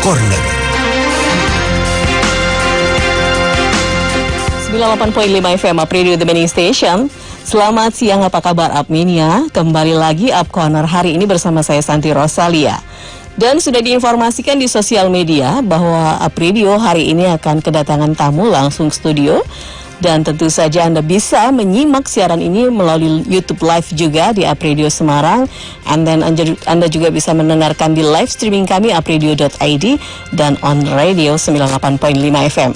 Corner. 98.5 FM Radio The Main Station. Selamat siang, apa kabar Apminia? Kembali lagi Up Corner hari ini bersama saya Santi Rosalia. Dan sudah diinformasikan di sosial media bahwa Up Radio hari ini akan kedatangan tamu langsung studio. Dan tentu saja Anda bisa menyimak siaran ini melalui YouTube Live juga di Up Radio Semarang. And then Anda juga bisa mendengarkan di live streaming kami upradio.id dan on radio 98.5 FM.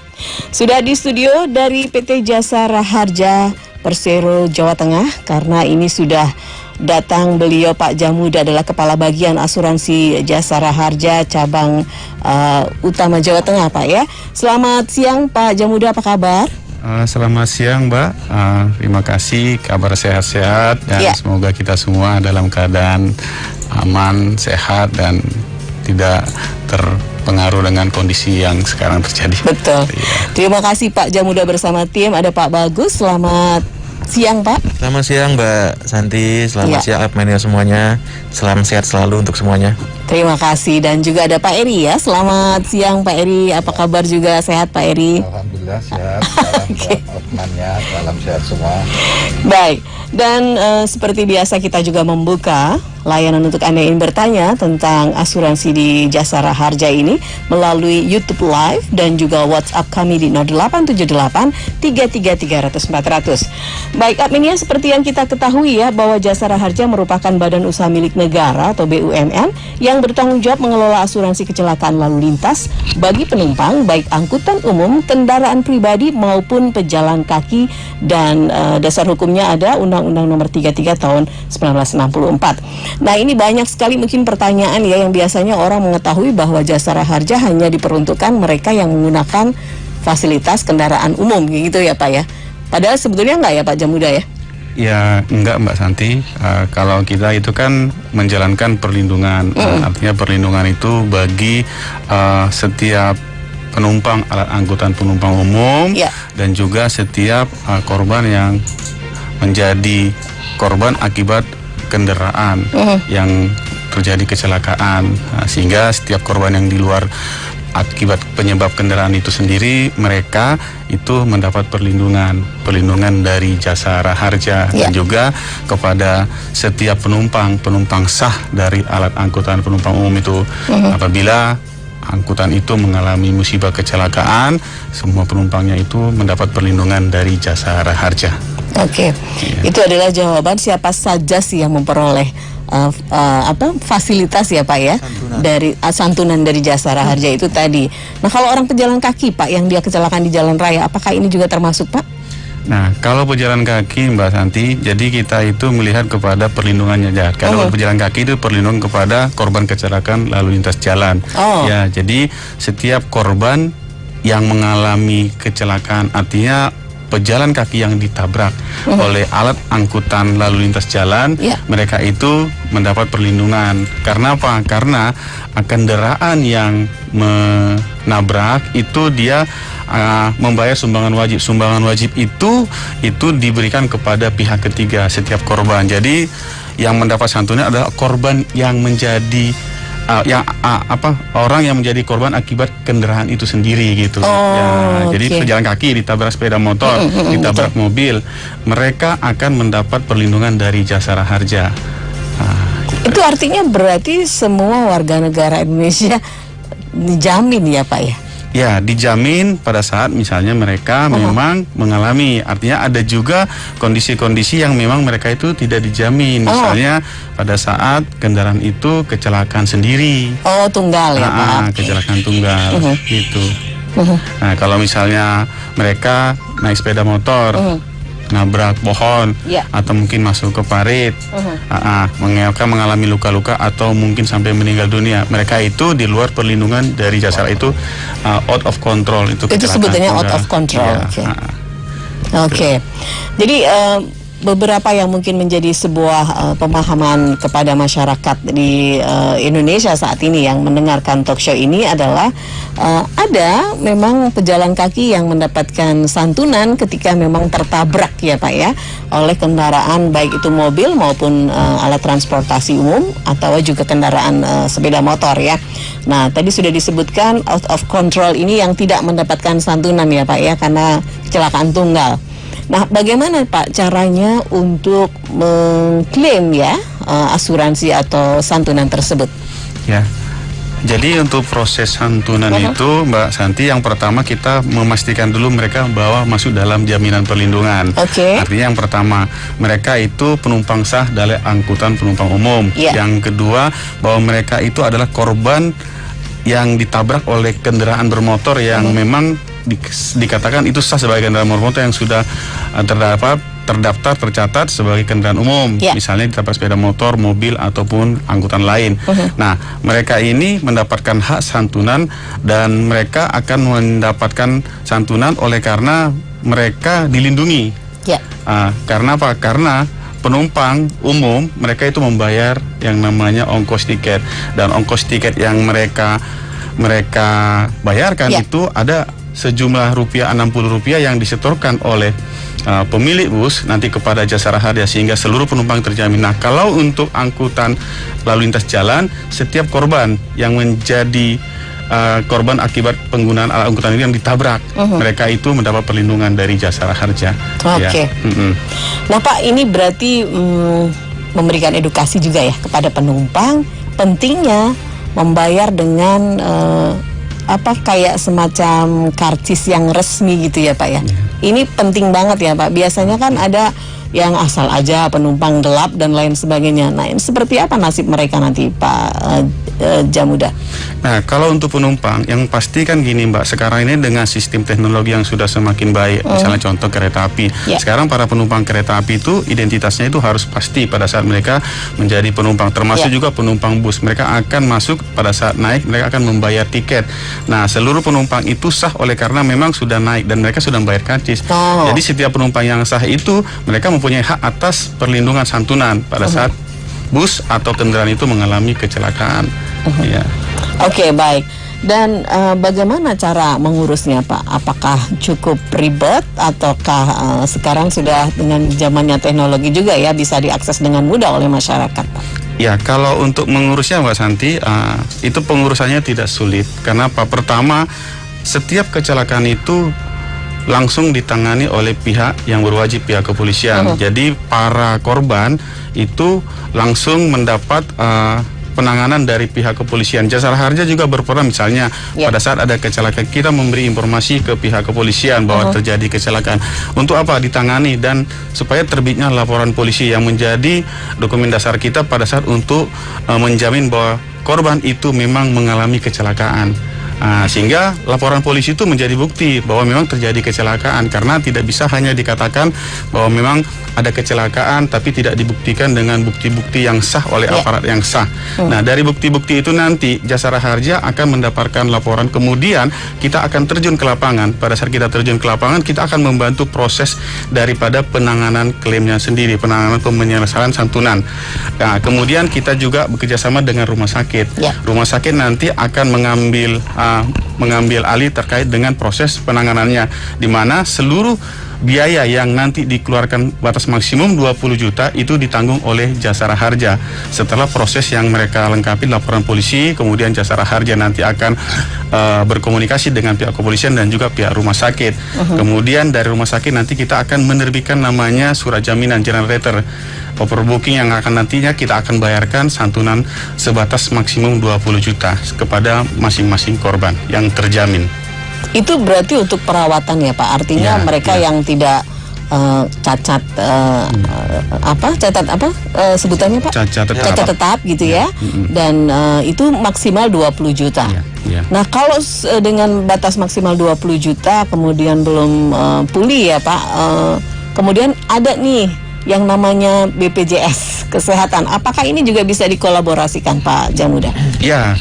Sudah di studio dari PT Jasa Raharja Persero Jawa Tengah, karena ini sudah datang beliau Pak Jamuda, adalah Kepala Bagian Asuransi Jasa Raharja cabang utama Jawa Tengah, Pak ya. Selamat siang Pak Jamuda, apa kabar? Selamat siang Mbak, terima kasih, kabar sehat-sehat dan semoga kita semua dalam keadaan aman, sehat dan tidak terpengaruh dengan kondisi yang sekarang terjadi. Betul. Terima kasih Pak Jamuda bersama tim. Ada Pak Bagus, selamat siang Pak. Selamat siang Mbak Santi, selamat siang Apmania semuanya. Salam sehat selalu untuk semuanya. Terima kasih, dan juga ada Pak Eri ya. Selamat siang Pak Eri, apa kabar juga, sehat Pak Eri? Alhamdulillah sehat, salam buat Apmania, salam sehat semua. Baik, dan seperti biasa kita juga membuka layanan untuk Anda yang bertanya tentang asuransi di Jasa Raharja ini melalui YouTube Live dan juga WhatsApp kami di 0878 333 400. Baik, Apminia, seperti yang kita ketahui ya, bahwa Jasa Raharja merupakan badan usaha milik negara atau BUMN yang bertanggung jawab mengelola asuransi kecelakaan lalu lintas bagi penumpang baik angkutan umum, kendaraan pribadi maupun pejalan kaki, dan dasar hukumnya ada Undang-Undang Nomor 33 Tahun 1964. Nah, ini banyak sekali mungkin pertanyaan ya, yang biasanya orang mengetahui bahwa Jasa Raharja hanya diperuntukkan mereka yang menggunakan fasilitas kendaraan umum gitu ya Pak ya. Padahal sebetulnya enggak ya Pak Jamuda ya? Ya enggak Mbak Santi, kalau kita itu kan menjalankan perlindungan, artinya perlindungan itu bagi setiap penumpang alat angkutan penumpang umum dan juga setiap korban yang menjadi korban akibat kendaraan yang terjadi kecelakaan, sehingga setiap korban yang di luar akibat penyebab kendaraan itu sendiri, mereka itu mendapat perlindungan dari Jasa Raharja dan juga kepada setiap penumpang sah dari alat angkutan penumpang umum itu. Apabila angkutan itu mengalami musibah kecelakaan, semua penumpangnya itu mendapat perlindungan dari Jasa Raharja. Oke. Itu adalah jawaban siapa saja sih yang memperoleh fasilitas ya Pak ya, dari santunan dari Jasa Raharja itu tadi. Nah, kalau orang pejalan kaki Pak yang dia kecelakaan di jalan raya, apakah ini juga termasuk Pak? Nah, kalau pejalan kaki Mbak Santi, jadi kita itu melihat kepada perlindungannya ya. Kalau pejalan kaki itu perlindungan kepada korban kecelakaan lalu lintas jalan. Ya, jadi setiap korban yang mengalami kecelakaan, artinya pejalan kaki yang ditabrak oleh alat angkutan lalu lintas jalan, mereka itu mendapat perlindungan. Karena apa? Karena kendaraan yang menabrak itu dia membayar sumbangan wajib. Sumbangan wajib itu diberikan kepada pihak ketiga setiap korban. Jadi yang mendapat santunan adalah korban yang menjadi orang yang menjadi korban akibat kendaraan itu sendiri gitu. Jadi pejalan kaki ditabrak sepeda motor, ditabrak mobil, mereka akan mendapat perlindungan dari Jasa Raharja. Itu artinya berarti semua warga negara Indonesia dijamin ya Pak ya? Ya, dijamin pada saat misalnya mereka memang mengalami, artinya ada juga kondisi-kondisi yang memang mereka itu tidak dijamin. Misalnya pada saat kendaraan itu kecelakaan sendiri. Tunggal ya Pak? Kecelakaan tunggal gitu. Nah, kalau misalnya mereka naik sepeda motor, nabrak pohon, atau mungkin masuk ke parit, mereka mengalami luka-luka atau mungkin sampai meninggal dunia, mereka itu di luar perlindungan dari jasa itu, out of control itu sebetulnya out of control. Oke. Jadi beberapa yang mungkin menjadi sebuah pemahaman kepada masyarakat di Indonesia saat ini yang mendengarkan talk show ini adalah ada memang pejalan kaki yang mendapatkan santunan ketika memang tertabrak ya Pak ya oleh kendaraan baik itu mobil maupun alat transportasi umum atau juga kendaraan sepeda motor ya. Nah, tadi sudah disebutkan out of control ini yang tidak mendapatkan santunan ya Pak ya karena kecelakaan tunggal. Nah, bagaimana Pak caranya untuk mengklaim ya asuransi atau santunan tersebut? Ya. Jadi untuk proses santunan itu Mbak Santi, yang pertama kita memastikan dulu mereka bahwa masuk dalam jaminan perlindungan. Artinya yang pertama, mereka itu penumpang sah dari angkutan penumpang umum. Yang kedua, bahwa mereka itu adalah korban yang ditabrak oleh kendaraan bermotor yang memang dikatakan itu sah sebagai kendaraan bermotor yang sudah terdaftar, tercatat sebagai kendaraan umum. Misalnya ditabrak sepeda motor, mobil, ataupun angkutan lain. Nah, mereka ini mendapatkan hak santunan dan mereka akan mendapatkan santunan oleh karena mereka dilindungi. Karena apa? Karena penumpang umum mereka itu membayar yang namanya ongkos tiket, dan ongkos tiket yang mereka bayarkan itu ada sejumlah Rp60 yang disetorkan oleh pemilik bus nanti kepada Jasara Harja sehingga seluruh penumpang terjamin. Nah, kalau untuk angkutan lalu lintas jalan, setiap korban yang menjadi korban akibat penggunaan alat angkutan ini yang ditabrak, mereka itu mendapat perlindungan dari Jasara Harja. Nah Pak, ini berarti memberikan edukasi juga ya kepada penumpang pentingnya membayar dengan kayak semacam karcis yang resmi gitu ya Pak ya. Ini penting banget ya Pak. Biasanya kan ada yang asal aja penumpang gelap dan lain sebagainya. Nah, ini seperti apa nasib mereka nanti Pak Jamuda? Nah, kalau untuk penumpang yang pasti kan gini Mbak, sekarang ini dengan sistem teknologi yang sudah semakin baik, misalnya contoh kereta api. Sekarang para penumpang kereta api itu identitasnya itu harus pasti pada saat mereka menjadi penumpang, termasuk juga penumpang bus. Mereka akan masuk pada saat naik, mereka akan membayar tiket. Nah, seluruh penumpang itu sah oleh karena memang sudah naik dan mereka sudah membayar karcis. Jadi setiap penumpang yang sah itu mereka mempunyai hak atas perlindungan santunan pada saat bus atau kendaraan itu mengalami kecelakaan. Oke, baik. Dan bagaimana cara mengurusnya Pak? Apakah cukup ribet ataukah sekarang sudah dengan zamannya teknologi juga ya bisa diakses dengan mudah oleh masyarakat Pak? Ya, kalau untuk mengurusnya Mbak Santi, itu pengurusannya tidak sulit. Karena apa? Pertama, setiap kecelakaan itu langsung ditangani oleh pihak yang berwajib, pihak kepolisian. Jadi para korban itu langsung mendapat penanganan dari pihak kepolisian. Jasara Harja juga berperan misalnya pada saat ada kecelakaan kita memberi informasi ke pihak kepolisian bahwa terjadi kecelakaan. Untuk apa? Ditangani dan supaya terbitnya laporan polisi yang menjadi dokumen dasar kita pada saat untuk menjamin bahwa korban itu memang mengalami kecelakaan. Sehingga laporan polisi itu menjadi bukti bahwa memang terjadi kecelakaan, karena tidak bisa hanya dikatakan bahwa memang ada kecelakaan tapi tidak dibuktikan dengan bukti-bukti yang sah oleh aparat yang sah. Nah, dari bukti-bukti itu nanti Jasara Harja akan mendapatkan laporan, kemudian kita akan terjun ke lapangan. Pada saat kita terjun ke lapangan, kita akan membantu proses daripada penanganan klaimnya sendiri, penanganan penyelesaian santunan. Nah, kemudian kita juga bekerjasama dengan rumah sakit. Rumah sakit nanti akan mengambil alih terkait dengan proses penanganannya, di mana seluruh biaya yang nanti dikeluarkan batas maksimum 20 juta itu ditanggung oleh Jasara Harja. Setelah proses yang mereka lengkapi laporan polisi, kemudian Jasara Harja nanti akan berkomunikasi dengan pihak kepolisian dan juga pihak rumah sakit. Kemudian dari rumah sakit nanti kita akan menerbitkan namanya surat jaminan general letter overbooking yang akan nantinya kita akan bayarkan santunan sebatas maksimum 20 juta kepada masing-masing korban yang terjamin. Itu berarti untuk perawatan ya Pak. Artinya mereka yang tidak cacat sebutannya Pak? Cacat tetap gitu ya. Dan itu maksimal 20 juta. Nah, kalau dengan batas maksimal 20 juta kemudian belum pulih ya Pak, kemudian ada nih yang namanya BPJS Kesehatan. Apakah ini juga bisa dikolaborasikan Pak Jamuda? Ya,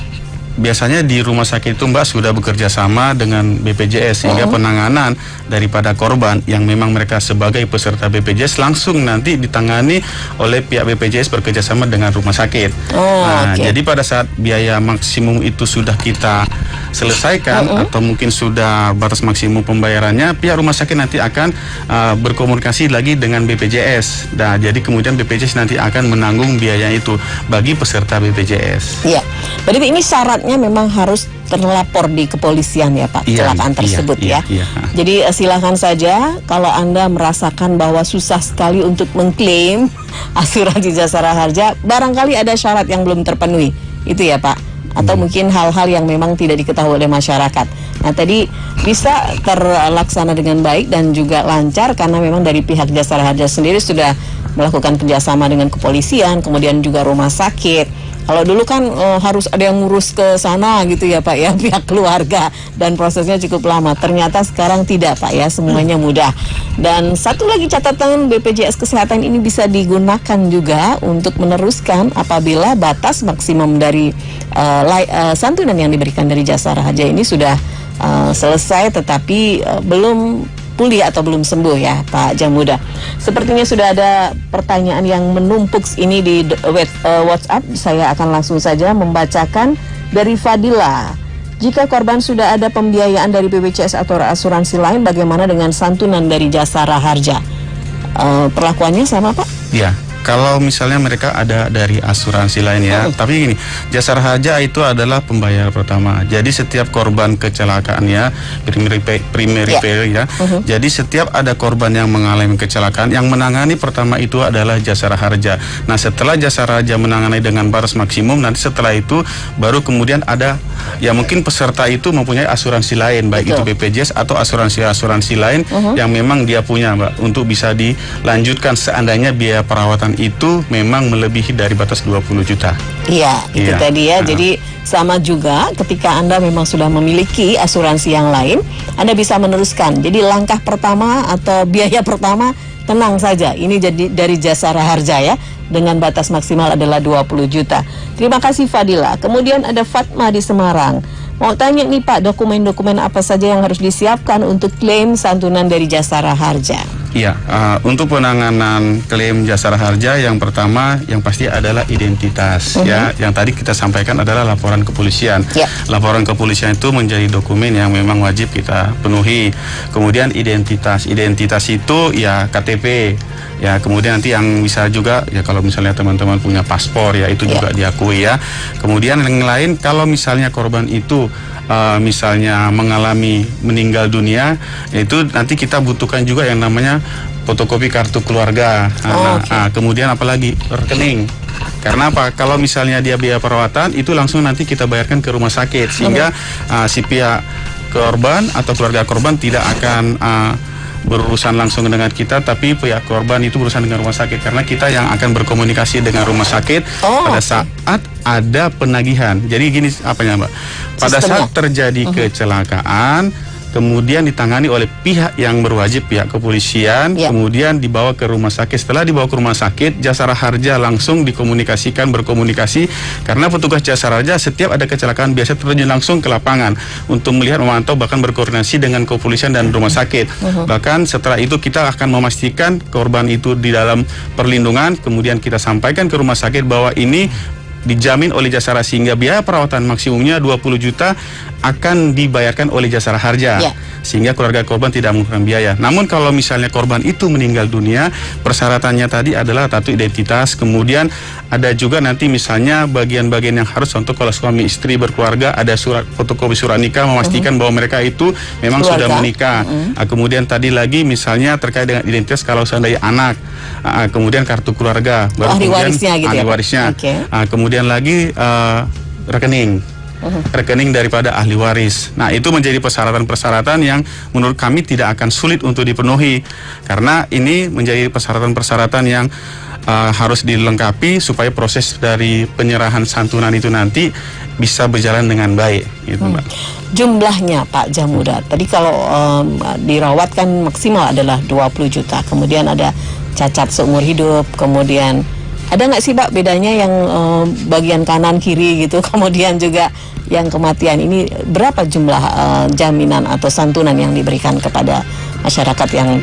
biasanya di rumah sakit itu Mbak sudah bekerja sama dengan BPJS sehingga penanganan daripada korban yang memang mereka sebagai peserta BPJS langsung nanti ditangani oleh pihak BPJS bekerjasama dengan rumah sakit. Jadi pada saat biaya maksimum itu sudah kita selesaikan atau mungkin sudah batas maksimum pembayarannya, pihak rumah sakit nanti akan berkomunikasi lagi dengan BPJS. Nah, jadi kemudian BPJS nanti akan menanggung biaya itu bagi peserta BPJS. Iya, berarti ini syaratnya memang harus terlapor di kepolisian ya Pak, kecelakaan tersebut ya. Jadi silakan saja kalau Anda merasakan bahwa susah sekali untuk mengklaim asuransi Jasara Harja, barangkali ada syarat yang belum terpenuhi, itu ya Pak. Atau mungkin hal-hal yang memang tidak diketahui oleh masyarakat. Nah tadi bisa terlaksana dengan baik dan juga lancar karena memang dari pihak Jasara Harja sendiri sudah melakukan kerjasama dengan kepolisian, kemudian juga rumah sakit. Kalau dulu kan harus ada yang ngurus ke sana gitu ya Pak ya, pihak keluarga, dan prosesnya cukup lama. Ternyata sekarang tidak Pak ya, semuanya mudah. Dan satu lagi catatan, BPJS Kesehatan ini bisa digunakan juga untuk meneruskan apabila batas maksimum dari santunan yang diberikan dari Jasara Harja ini sudah selesai tetapi belum pulih atau belum sembuh ya Pak Jamuda. Sepertinya sudah ada pertanyaan yang menumpuk ini di WhatsApp. Saya akan langsung saja membacakan dari Fadila. Jika korban sudah ada pembiayaan dari BPJS atau asuransi lain, bagaimana dengan santunan dari Jasara Harja? Perlakuannya sama Pak? Ya. Kalau misalnya mereka ada dari asuransi lain ya, tapi gini, Jasara Harja itu adalah pembayar pertama. Jadi setiap korban kecelakaan ya, primary pay ya. Jadi setiap ada korban yang mengalami kecelakaan, yang menangani pertama itu adalah Jasara Harja. Nah setelah Jasara Harja menangani dengan batas maksimum, nanti setelah itu baru kemudian ada ya mungkin peserta itu mempunyai asuransi lain, baik itu BPJS atau asuransi lain yang memang dia punya Mbak, untuk bisa dilanjutkan seandainya biaya perawatan itu memang melebihi dari batas 20 juta. Iya, itu tadi ya. Jadi sama juga ketika Anda memang sudah memiliki asuransi yang lain, Anda bisa meneruskan. Jadi langkah pertama atau biaya pertama, tenang saja. Ini jadi dari Jasara Harja ya, dengan batas maksimal adalah 20 juta. Terima kasih Fadila. Kemudian ada Fatma di Semarang. Mau tanya nih Pak, dokumen-dokumen apa saja yang harus disiapkan untuk klaim santunan dari Jasara Harja? Iya, untuk penanganan klaim Jasara Harja yang pertama yang pasti adalah identitas ya. Yang tadi kita sampaikan adalah laporan kepolisian. Laporan kepolisian itu menjadi dokumen yang memang wajib kita penuhi. Kemudian identitas itu ya KTP. Ya, kemudian nanti yang bisa juga ya kalau misalnya teman-teman punya paspor ya itu juga diakui ya. Kemudian yang lain kalau misalnya korban itu misalnya mengalami meninggal dunia, itu nanti kita butuhkan juga yang namanya fotokopi kartu keluarga. Kemudian apalagi rekening. Karena apa? Kalau misalnya dia biaya perawatan itu langsung nanti kita bayarkan ke rumah sakit sehingga si pihak korban atau keluarga korban tidak akan berurusan langsung dengan kita, tapi pihak korban itu berurusan dengan rumah sakit karena kita yang akan berkomunikasi dengan rumah sakit pada saat ada penagihan. Jadi gini apanya Mbak, pada saat terjadi kecelakaan kemudian ditangani oleh pihak yang berwajib, pihak kepolisian, kemudian dibawa ke rumah sakit. Setelah dibawa ke rumah sakit, Jasara Harja langsung berkomunikasi karena petugas Jasara Harja setiap ada kecelakaan biasa terjun langsung ke lapangan untuk melihat, memantau, bahkan berkoordinasi dengan kepolisian dan rumah sakit. Bahkan setelah itu kita akan memastikan korban itu di dalam perlindungan, kemudian kita sampaikan ke rumah sakit bahwa ini dijamin oleh Jasara sehingga biaya perawatan maksimumnya 20 juta akan dibayarkan oleh Jasara Harja sehingga keluarga korban tidak mengeluarkan biaya. Namun kalau misalnya korban itu meninggal dunia, persyaratannya tadi adalah satu identitas, kemudian ada juga nanti misalnya bagian-bagian yang harus, contoh kalau suami istri berkeluarga ada surat fotokopi surat nikah memastikan bahwa mereka itu memang sudah menikah. Kemudian tadi lagi misalnya terkait dengan identitas kalau seandainya anak, kemudian kartu keluarga, baru ahli kemudian warisnya gitu ahli ya, warisnya. Kemudian lagi rekening daripada ahli waris. Nah, itu menjadi persyaratan-persyaratan yang menurut kami tidak akan sulit untuk dipenuhi karena ini menjadi persyaratan-persyaratan yang harus dilengkapi supaya proses dari penyerahan santunan itu nanti bisa berjalan dengan baik gitu, Mbak. Jumlahnya Pak Jamuda, tadi kalau dirawat kan maksimal adalah 20 juta, kemudian ada cacat seumur hidup, kemudian Ada nggak sih Pak bedanya yang bagian kanan kiri gitu, kemudian juga yang kematian ini berapa jumlah jaminan atau santunan yang diberikan kepada masyarakat yang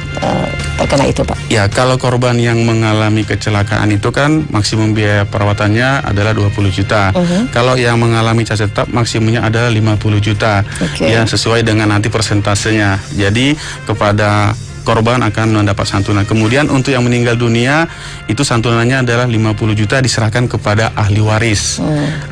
terkena itu Pak? Ya, kalau korban yang mengalami kecelakaan itu kan maksimum biaya perawatannya adalah 20 juta. Kalau yang mengalami cacat tetap maksimumnya adalah 50 juta. Ya, sesuai dengan nanti persentasenya. Jadi kepada korban akan mendapat santunan. Kemudian untuk yang meninggal dunia itu santunannya adalah 50 juta diserahkan kepada ahli waris.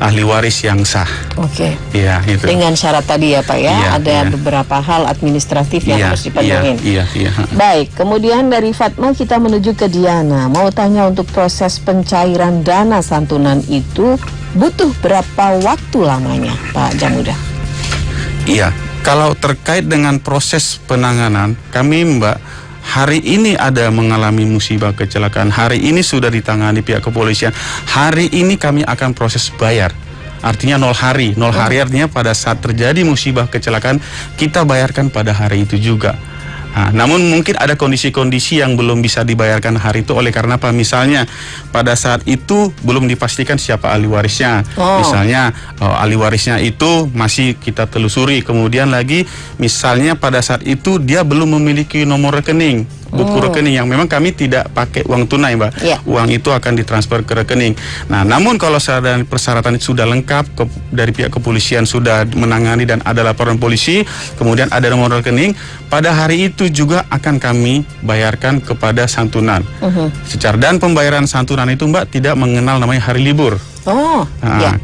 Ahli waris yang sah. Oke. Iya, itu. Dengan syarat tadi ya Pak ya, Iya, ada iya. beberapa hal administratif yang harus dipenuhi. Iya. Baik, kemudian dari Fatma kita menuju ke Diana. Mau tanya, untuk proses pencairan dana santunan itu butuh berapa waktu lamanya Pak Jamuda? Iya. Kalau terkait dengan proses penanganan, kami Mbak, hari ini ada mengalami musibah kecelakaan, hari ini sudah ditangani pihak kepolisian, hari ini kami akan proses bayar. Artinya 0 hari. 0 hari artinya pada saat terjadi musibah kecelakaan, kita bayarkan pada hari itu juga. Nah, namun mungkin ada kondisi-kondisi yang belum bisa dibayarkan hari itu oleh karena apa? Misalnya pada saat itu belum dipastikan siapa ahli warisnya. Misalnya ahli warisnya itu masih kita telusuri. Kemudian lagi misalnya pada saat itu dia belum memiliki nomor rekening, buku rekening yang memang kami tidak pakai uang tunai Mbak. Uang itu akan ditransfer ke rekening. Nah, namun kalau persyaratan itu sudah lengkap, dari pihak kepolisian sudah menangani dan ada laporan polisi, kemudian ada nomor rekening, pada hari itu juga akan kami bayarkan kepada santunan. Dan pembayaran santunan itu Mbak tidak mengenal namanya hari libur.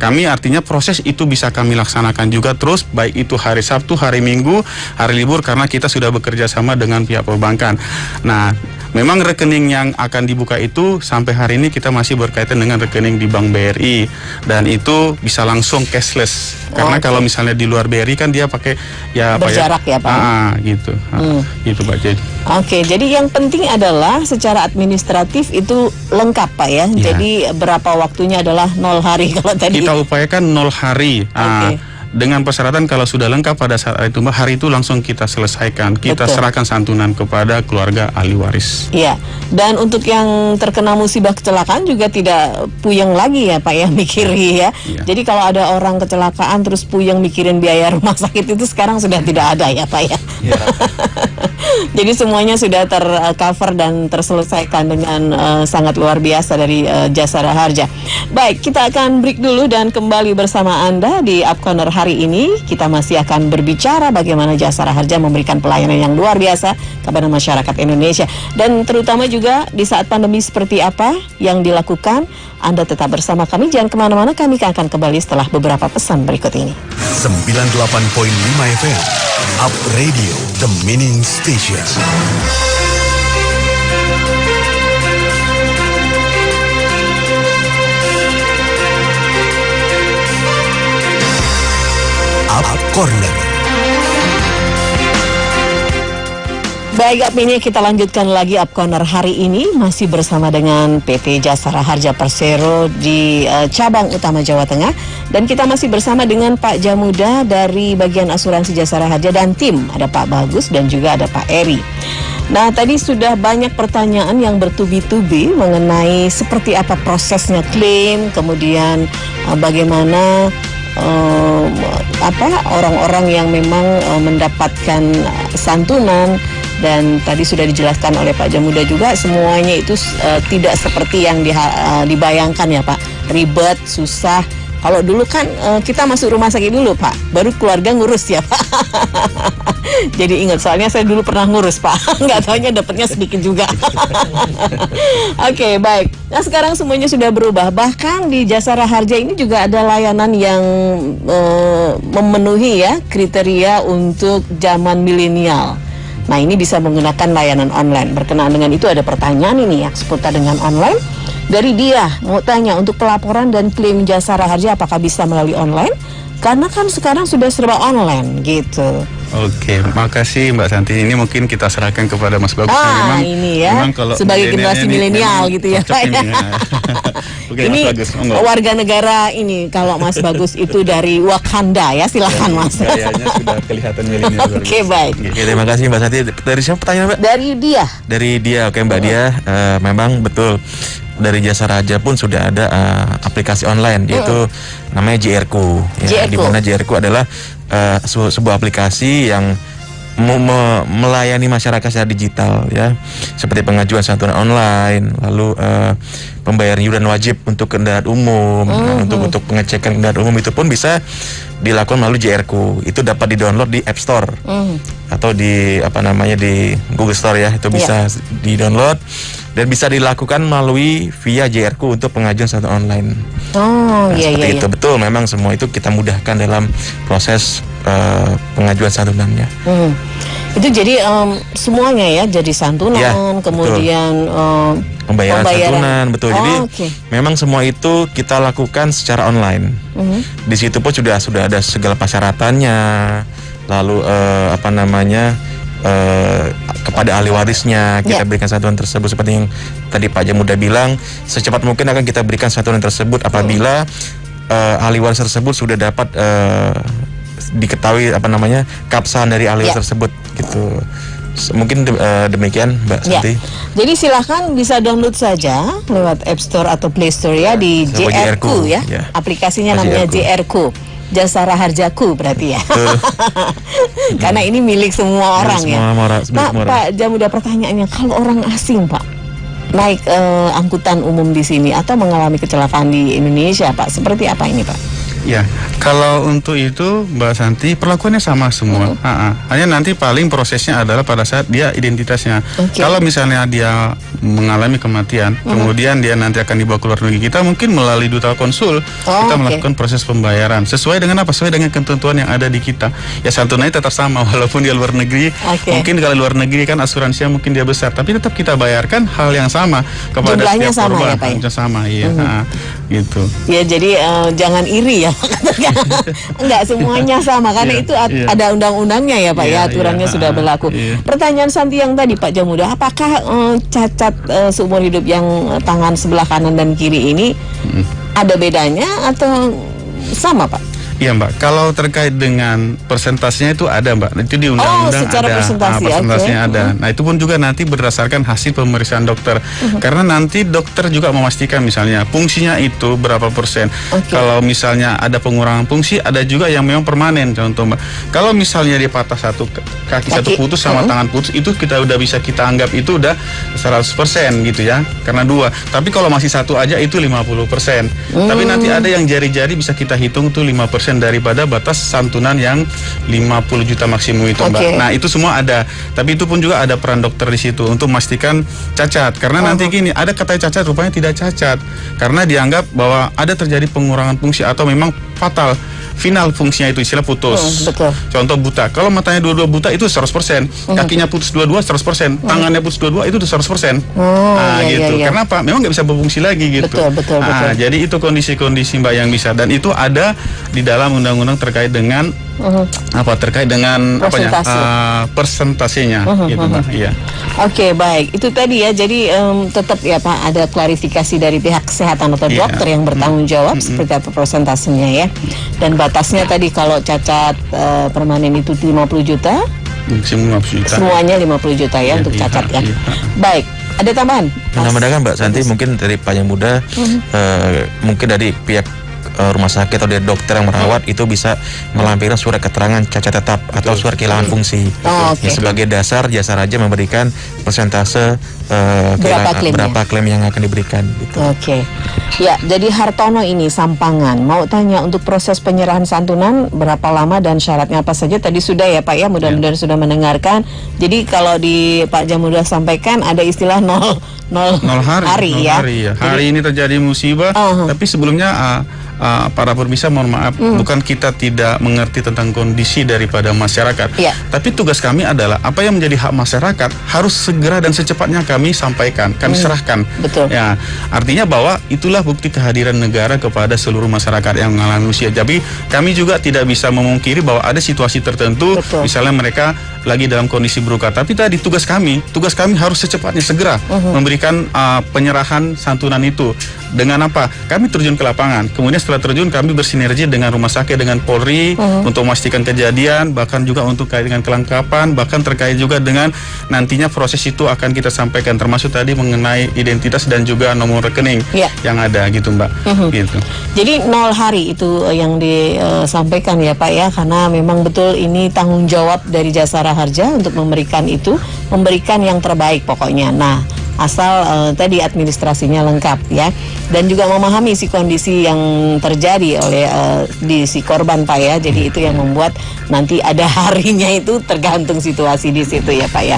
Kami artinya proses itu bisa kami laksanakan juga terus, baik itu hari Sabtu, hari Minggu, hari libur, karena kita sudah bekerja sama dengan pihak perbankan. Nah, memang rekening yang akan dibuka itu sampai hari ini kita masih berkaitan dengan rekening di Bank BRI, dan itu bisa langsung cashless. Karena kalau misalnya di luar BRI kan dia pakai berjarak ya Pak. Gitu. Gitu Pak. Oke, jadi yang penting adalah secara administratif itu lengkap Pak ya. Jadi berapa waktunya adalah 0 hari kalau tadi. Kita upayakan 0 hari. Dengan persyaratan kalau sudah lengkap pada saat itu Mbak, hari itu langsung kita selesaikan. Kita serahkan santunan kepada keluarga ahli waris. Iya. Dan untuk yang terkena musibah kecelakaan juga tidak puyeng lagi ya Pak ya, mikiri ya. Jadi kalau ada orang kecelakaan terus puyeng mikirin biaya rumah sakit itu sekarang sudah tidak ada ya Pak ya. Jadi semuanya sudah tercover dan terselesaikan dengan sangat luar biasa dari Jasara Harja. Baik, kita akan break dulu dan kembali bersama Anda di Up Corner hari ini. Kita masih akan berbicara bagaimana Jasara Harja memberikan pelayanan yang luar biasa kepada masyarakat Indonesia, dan terutama juga di saat pandemi seperti apa yang dilakukan. Anda tetap bersama kami, jangan kemana-mana, kami akan kembali setelah beberapa pesan berikut ini. 98.5 FM Up Radio, The Meaning Station. Up Corner. Baik, ini kita lanjutkan lagi Up Corner hari ini, masih bersama dengan PT Jasara Harja Persero di cabang utama Jawa Tengah, dan kita masih bersama dengan Pak Jamuda dari bagian asuransi Jasara Harja dan tim, ada Pak Bagus dan juga ada Pak Eri. Nah, tadi sudah banyak pertanyaan yang bertubi-tubi mengenai seperti apa prosesnya klaim, kemudian bagaimana orang-orang yang memang mendapatkan santunan. Dan tadi sudah dijelaskan oleh Pak Jamuda juga, semuanya itu tidak seperti yang dibayangkan ya Pak. Ribet, susah. Kalau dulu kan kita masuk rumah sakit dulu Pak, baru keluarga ngurus ya Pak. Jadi ingat, soalnya saya dulu pernah ngurus Pak. Nggak taunya dapatnya sedikit juga. Oke, baik. Nah, sekarang semuanya sudah berubah. Bahkan di Jasara Harja ini juga ada layanan yang memenuhi ya kriteria untuk zaman milenial. Nah, ini bisa menggunakan layanan online. Berkenaan dengan itu ada pertanyaan ini ya seputar dengan online. Dari dia mau tanya, untuk pelaporan dan klaim Jasara Harja apakah bisa melalui online? Karena kan sekarang sudah serba online gitu. Oke, makasih Mbak Santi. Ini mungkin kita serahkan kepada Mas Bagus. Memang, ini ya, memang kalau sebagai generasi milenial gitu ya. Oke, ini Mas Bagus, warga negara ini, kalau Mas Bagus itu dari Wakanda ya, silakan Mas. Kayaknya sudah kelihatan milenial. Oke, baik. Oke, terima kasih Mbak Santi. Dari siapa pertanyaan Mbak? Dari dia. Dari dia, oke Mbak Dia. Memang betul. dari Jasa Raja pun sudah ada aplikasi online yaitu namanya JRku. Ya, di mana JRku adalah sebuah aplikasi yang melayani masyarakat secara digital ya, seperti pengajuan santunan online, lalu pembayaran iuran wajib untuk kendaraan umum, untuk pengecekan kendaraan umum itu pun bisa dilakukan melalui JRku. Itu dapat di-download di App Store atau di di Google Store ya, itu bisa di-download dan bisa dilakukan melalui via JRku untuk pengajuan santunan online. Seperti itu. Betul, memang semua itu kita mudahkan dalam proses pengajuan santunannya. Itu jadi semuanya ya, jadi santunan, ya, kemudian pembayaran santunan, betul. Jadi okay. memang semua itu kita lakukan secara online. Di situ pun sudah ada segala persyaratannya, lalu kepada ahli warisnya kita berikan santunan tersebut, seperti yang tadi Pak Jamuda bilang, secepat mungkin akan kita berikan santunan tersebut apabila ahli waris tersebut sudah dapat diketahui keabsahan dari ahli waris tersebut gitu. Mungkin demikian Mbak Santi. Jadi silahkan bisa download saja lewat App Store atau Play Store ya, di JRku ya. Aplikasinya namanya JRku. Jasa Raharjaku berarti ya. Karena ini milik semua orang ya. Pak Jamuda, pertanyaannya, kalau orang asing Pak naik angkutan umum di sini atau mengalami kecelakaan di Indonesia Pak, seperti apa ini Pak? Ya, kalau untuk itu Mbak Santi perlakuannya sama semua. Hanya nanti paling prosesnya adalah pada saat dia identitasnya. Kalau misalnya dia mengalami kematian, kemudian dia nanti akan dibawa ke luar negeri, kita mungkin melalui duta konsul kita melakukan proses pembayaran sesuai dengan sesuai dengan ketentuan yang ada di kita. Ya, santunannya tetap sama walaupun dia luar negeri. Mungkin kalau luar negeri kan asuransinya mungkin dia besar, tapi tetap kita bayarkan hal yang sama kepada jumlahnya setiap korban. Ya, Pak, ya? Sama, iya. Gitu. Ya, jadi jangan iri ya. Enggak semuanya sama karena itu ada undang-undangnya ya Pak ya, aturannya sudah berlaku. Pertanyaan Santi yang tadi Pak Jamuda, apakah cacat seumur hidup yang tangan sebelah kanan dan kiri ini ada bedanya atau sama Pak? Iya Mbak, kalau terkait dengan persentasenya itu ada Mbak, itu di undang-undang secara ada, persentasenya ada. Nah itu pun juga nanti berdasarkan hasil pemeriksaan dokter, karena nanti dokter juga memastikan misalnya fungsinya itu berapa persen. Kalau misalnya ada pengurangan fungsi, ada juga yang memang permanen. Contoh Mbak, kalau misalnya dia patah satu kaki satu putus sama tangan putus, itu kita udah bisa kita anggap itu udah 100% gitu ya, karena dua. Tapi kalau masih satu aja itu 50%. Tapi nanti ada yang jari-jari bisa kita hitung tuh 5% daripada batas santunan yang 50 juta maksimum itu Mbak. Nah itu semua ada, tapi itu pun juga ada peran dokter di situ untuk memastikan cacat, karena nanti gini, ada katanya cacat rupanya tidak cacat karena dianggap bahwa ada terjadi pengurangan fungsi atau memang fatal, final fungsinya itu istilah putus. Contoh buta, kalau matanya dua-dua buta itu 100%, kakinya putus dua-dua 100%, tangannya putus dua-dua itu 100%. Gitu. Karena apa? Memang nggak bisa berfungsi lagi gitu. Betul. Jadi itu kondisi-kondisi Mbak yang bisa, dan itu ada di dalam undang-undang terkait dengan terkait dengan persentasenya gitu Mbak. Iya. Oke, baik. Itu tadi ya. Jadi tetap ya Pak ada klarifikasi dari pihak kesehatan atau dokter yang bertanggung jawab seperti apa persentasenya ya. Dan batasnya tadi kalau cacat permanen itu 50 juta. Maksimum 50 juta. Semuanya 50 juta ya untuk cacat ya. Baik. Ada tambahan? Menambahkan Mbak Santi, mungkin dari Pak Yang Muda, mungkin dari pihak rumah sakit atau dari dokter yang merawat itu bisa melampirkan surat keterangan cacat tetap atau surat kehilangan fungsi. Sebagai dasar Jasa Raja memberikan persentase berapa klaim yang akan diberikan gitu. Ya, jadi Hartono ini Sampangan mau tanya, untuk proses penyerahan santunan berapa lama dan syaratnya apa saja? Tadi sudah ya Pak ya, mudah-mudahan sudah mendengarkan. Jadi kalau di Pak Jamuda sampaikan ada istilah nol hari ya. Hari ini terjadi musibah, tapi sebelumnya para pemirsa mohon maaf, bukan kita tidak mengerti tentang kondisi daripada masyarakat, tapi tugas kami adalah apa yang menjadi hak masyarakat harus segera dan secepatnya kami sampaikan, kami serahkan. Ya, artinya bahwa itulah bukti kehadiran negara kepada seluruh masyarakat yang mengalami usia. Jadi kami juga tidak bisa memungkiri bahwa ada situasi tertentu, misalnya mereka lagi dalam kondisi beruka, tapi tadi tugas kami harus secepatnya segera memberikan penyerahan santunan itu. dengan apa? Kami terjun ke lapangan. Kemudian setelah terjun kami bersinergi dengan rumah sakit, dengan Polri untuk memastikan kejadian, bahkan juga untuk terkait dengan kelengkapan, bahkan terkait juga dengan nantinya proses itu akan kita sampaikan, termasuk tadi mengenai identitas dan juga nomor rekening yang ada gitu Mbak. Gitu. Jadi 0 hari itu yang disampaikan ya Pak ya, karena memang betul ini tanggung jawab dari Jasara Harja untuk memberikan yang terbaik pokoknya. Nah, asal tadi administrasinya lengkap ya, dan juga memahami kondisi yang terjadi oleh di si korban Pak ya. Jadi itu yang membuat nanti ada harinya itu tergantung situasi di situ ya Pak ya.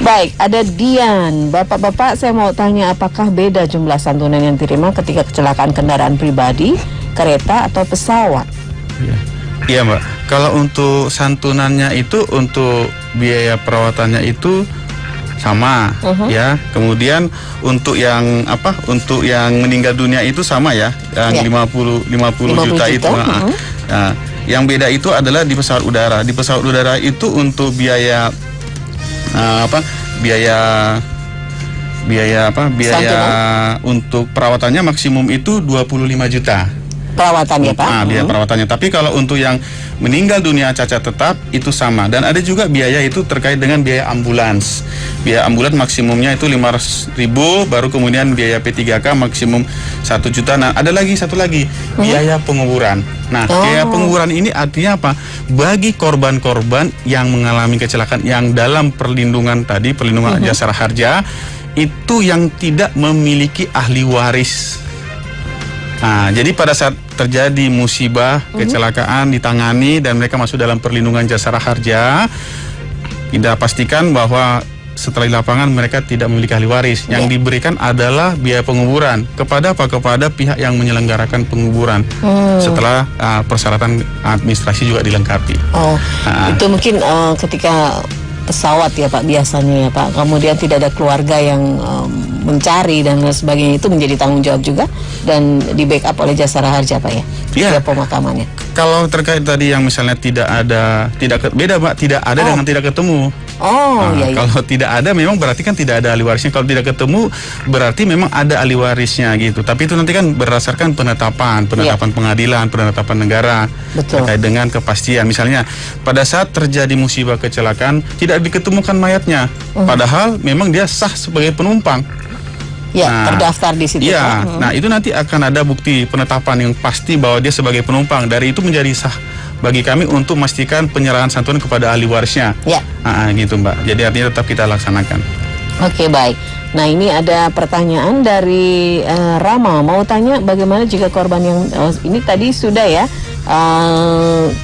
Baik, ada Dian. Bapak-bapak, saya mau tanya, apakah beda jumlah santunan yang diterima ketika kecelakaan kendaraan pribadi, kereta atau pesawat? Iya Mbak, kalau untuk santunannya itu untuk biaya perawatannya itu sama ya. Kemudian untuk yang untuk yang meninggal dunia itu sama ya, yang 50 juta itu. Nah, yang beda itu adalah di pesawat udara. Di pesawat udara itu untuk biaya untuk perawatannya maksimum itu 25 juta. Perawatannya Pak? Biaya perawatannya. Tapi kalau untuk yang meninggal dunia cacat tetap itu sama. Dan ada juga biaya itu terkait dengan biaya ambulans. Biaya ambulans maksimumnya itu 500.000, baru kemudian biaya P3K maksimum 1 juta. Nah, ada lagi satu lagi, biaya penguburan. Nah, biaya penguburan ini artinya apa? Bagi korban-korban yang mengalami kecelakaan yang dalam perlindungan Jasara Harja itu yang tidak memiliki ahli waris. Nah, jadi pada saat terjadi musibah, kecelakaan ditangani dan mereka masuk dalam perlindungan Jasara Harja, kita pastikan bahwa setelah di lapangan mereka tidak memiliki ahli waris. Yang diberikan adalah biaya penguburan kepada pihak yang menyelenggarakan penguburan setelah persyaratan administrasi juga dilengkapi. Itu mungkin ketika pesawat ya Pak biasanya ya Pak, kemudian tidak ada keluarga yang mencari dan sebagainya, itu menjadi tanggung jawab juga dan di backup oleh Jasara Harja Pak ya. Iya. Pemakamannya. Kalau terkait tadi yang misalnya beda Pak, tidak ada dengan tidak ketemu. Kalau tidak ada memang berarti kan tidak ada ahli warisnya. Kalau tidak ketemu berarti memang ada ahli warisnya gitu. Tapi itu nanti kan berdasarkan penetapan pengadilan, penetapan negara. Betul. Terkait dengan kepastian. Misalnya pada saat terjadi musibah kecelakaan tidak diketemukan mayatnya, padahal memang dia sah sebagai penumpang. Terdaftar di situ. Nah itu nanti akan ada bukti penetapan yang pasti bahwa dia sebagai penumpang. Dari itu menjadi sah bagi kami untuk memastikan penyerahan santunan kepada ahli warisnya. Gitu Mbak. Jadi artinya tetap kita laksanakan. Oke, baik. Nah, ini ada pertanyaan dari Rama. Mau tanya bagaimana jika korban yang ini tadi sudah ya 50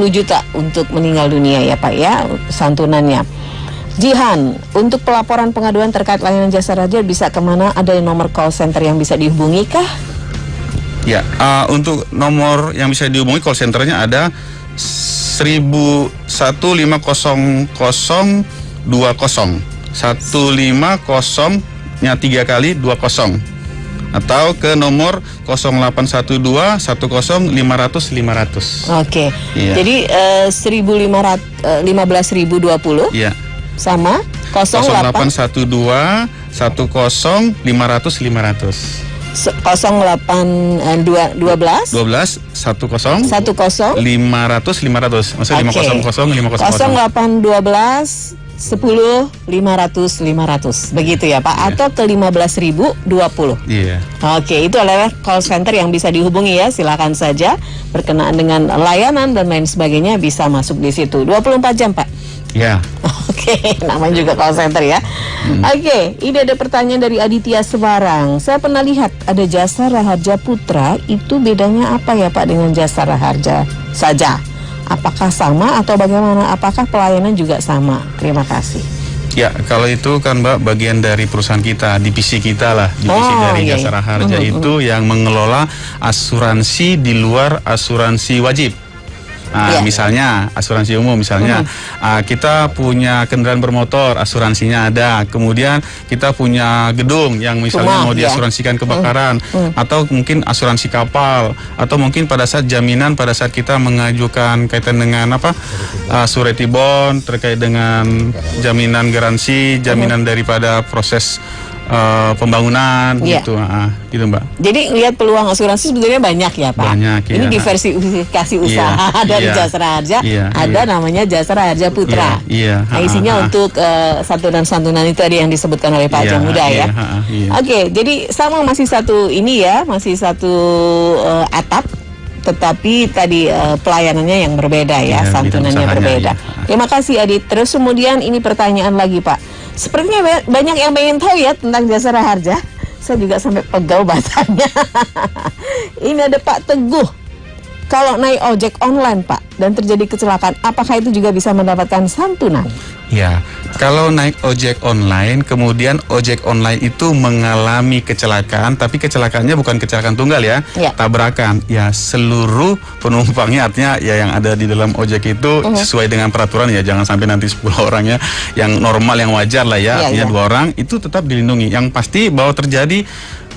juta untuk meninggal dunia ya Pak ya santunannya. Jihan, untuk pelaporan pengaduan terkait layanan Jasara Harja bisa kemana? Ada nomor call center yang bisa dihubungi kah? Ya, untuk nomor yang bisa dihubungi call centernya ada 1500020 150-nya 3 kali 20 atau ke nomor 0812 10 500 500. Oke. Jadi 15.020 sama 0812 10 500 500. 08 12 10 500 500. Maksudnya 500 500. 0812 10 500 500 begitu ya Pak, atau ke 15.020. Oke, itu adalah call center yang bisa dihubungi ya. Silakan saja berkenaan dengan layanan dan lain sebagainya bisa masuk di situ 24 jam Pak. Oke, namanya juga call center ya. Oke, ini ada pertanyaan dari Aditya Semarang. Saya pernah lihat ada Jasara Harja Putra, itu bedanya apa ya Pak dengan Jasara Harja saja? Apakah sama atau bagaimana? Apakah pelayanan juga sama? Terima kasih. Ya, kalau itu kan Mbak bagian dari perusahaan kita, divisi kita lah, divisi dari Jasara Harja itu yang mengelola asuransi di luar asuransi wajib. Misalnya asuransi umum, misalnya kita punya kendaraan bermotor, asuransinya ada. Kemudian kita punya gedung yang misalnya mau diasuransikan kebakaran, atau mungkin asuransi kapal, atau mungkin pada saat jaminan, pada saat kita mengajukan kaitan dengan surety bond terkait dengan jaminan garansi, jaminan daripada proses pembangunan Iya. gitu, gitu Mbak. Jadi lihat peluang asuransi sebetulnya banyak ya Pak. Banyak, Ini iya. diversifikasi usaha Iya, dari iya. Jasara Harja. Iya, Ada iya. namanya Jasara Harja Putra. Iya, Nah, isinya untuk santunan-santunan itu tadi yang disebutkan oleh Pak Iya, Jamuda ya. iya, iya. Oke, jadi sama masih satu ini ya, masih satu atap, tetapi tadi pelayanannya yang berbeda ya, Iya, santunannya bidang usahanya, berbeda. iya. Terima kasih Adit. Terus kemudian ini pertanyaan lagi Pak. Sepertinya banyak yang pengen tahu ya tentang Jasara Harja. Saya juga sampai pegel bahasanya. Ini ada Pak Teguh. Kalau naik ojek online Pak dan terjadi kecelakaan, apakah itu juga bisa mendapatkan santunan? Ya, kalau naik ojek online, kemudian ojek online itu mengalami kecelakaan, tapi kecelakaannya bukan kecelakaan tunggal ya, Ya. tabrakan. Ya, seluruh penumpangnya artinya ya yang ada di dalam ojek itu sesuai dengan peraturan ya, jangan sampai nanti 10 orang ya, yang normal yang wajar lah ya, Ya, artinya ya. 2 orang itu tetap dilindungi. Yang pasti bahwa terjadi